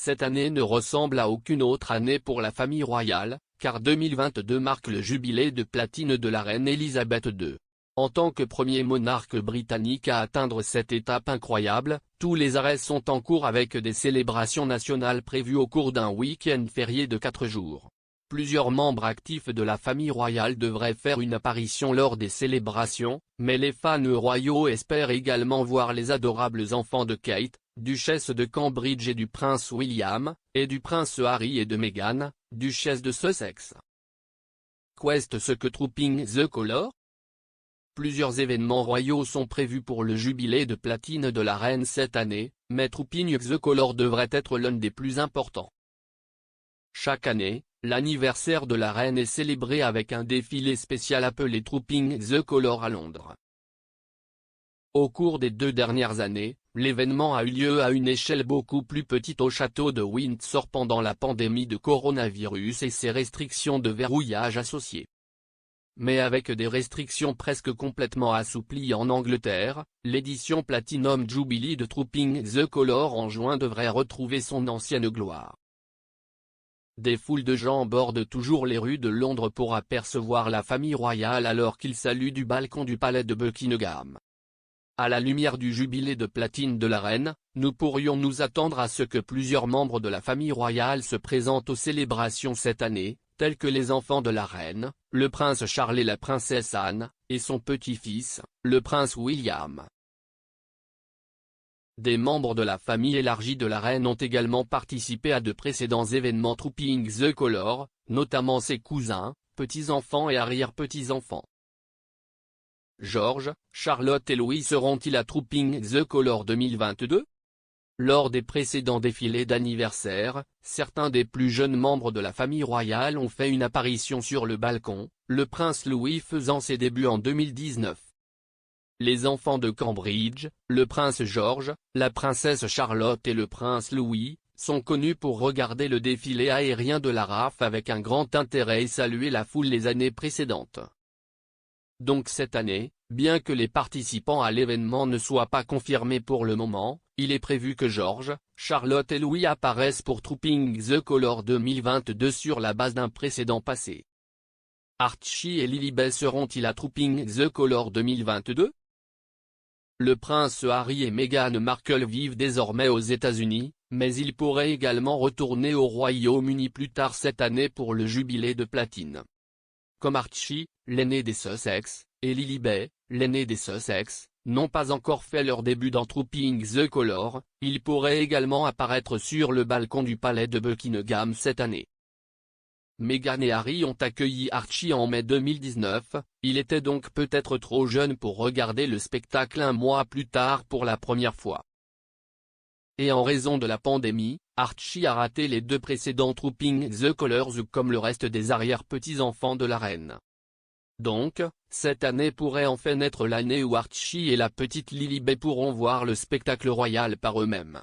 Cette année ne ressemble à aucune autre année pour la famille royale, car 2022 marque le jubilé de platine de la reine Elisabeth II. En tant que premier monarque britannique à atteindre cette étape incroyable, tous les arrêts sont en cours avec des célébrations nationales prévues au cours d'un week-end férié de 4 jours. Plusieurs membres actifs de la famille royale devraient faire une apparition lors des célébrations, mais les fans royaux espèrent également voir les adorables enfants de Kate, duchesse de Cambridge et du prince William, et du prince Harry et de Meghan, duchesse de Sussex. Qu'est ce que Trooping the Colour? Plusieurs événements royaux sont prévus pour le jubilé de platine de la reine cette année, mais Trooping the Colour devrait être l'un des plus importants. Chaque année, l'anniversaire de la reine est célébré avec un défilé spécial appelé Trooping the Colour à Londres. Au cours des 2 dernières années, l'événement a eu lieu à une échelle beaucoup plus petite au château de Windsor pendant la pandémie de coronavirus et ses restrictions de verrouillage associées. Mais avec des restrictions presque complètement assouplies en Angleterre, l'édition Platinum Jubilee de Trooping the Colour en juin devrait retrouver son ancienne gloire. Des foules de gens bordent toujours les rues de Londres pour apercevoir la famille royale alors qu'ils saluent du balcon du palais de Buckingham. À la lumière du jubilé de platine de la reine, nous pourrions nous attendre à ce que plusieurs membres de la famille royale se présentent aux célébrations cette année, tels que les enfants de la reine, le prince Charles et la princesse Anne, et son petit-fils, le prince William. Des membres de la famille élargie de la reine ont également participé à de précédents événements Trooping the Colour, notamment ses cousins, petits-enfants et arrière-petits-enfants. George, Charlotte et Louis seront-ils à Trooping the Colour 2022? Lors des précédents défilés d'anniversaire, certains des plus jeunes membres de la famille royale ont fait une apparition sur le balcon, le prince Louis faisant ses débuts en 2019. Les enfants de Cambridge, le prince George, la princesse Charlotte et le prince Louis, sont connus pour regarder le défilé aérien de la RAF avec un grand intérêt et saluer la foule les années précédentes. Donc cette année, bien que les participants à l'événement ne soient pas confirmés pour le moment, il est prévu que George, Charlotte et Louis apparaissent pour Trooping the Colour 2022 sur la base d'un précédent passé. Archie et Lilibet seront-ils à Trooping the Colour 2022? Le prince Harry et Meghan Markle vivent désormais aux États-Unis, mais ils pourraient également retourner au Royaume-Uni plus tard cette année pour le jubilé de platine. Comme Archie, l'aîné des Sussex, et Lilibet, l'aîné des Sussex, n'ont pas encore fait leur début dans Trooping the Colour, ils pourraient également apparaître sur le balcon du palais de Buckingham cette année. Meghan et Harry ont accueilli Archie en mai 2019, il était donc peut-être trop jeune pour regarder le spectacle un mois plus tard pour la première fois. Et en raison de la pandémie, Archie a raté les 2 précédents Trooping the Colours comme le reste des arrière-petits-enfants de la reine. Donc, cette année pourrait enfin être l'année où Archie et la petite Lilibet pourront voir le spectacle royal par eux-mêmes.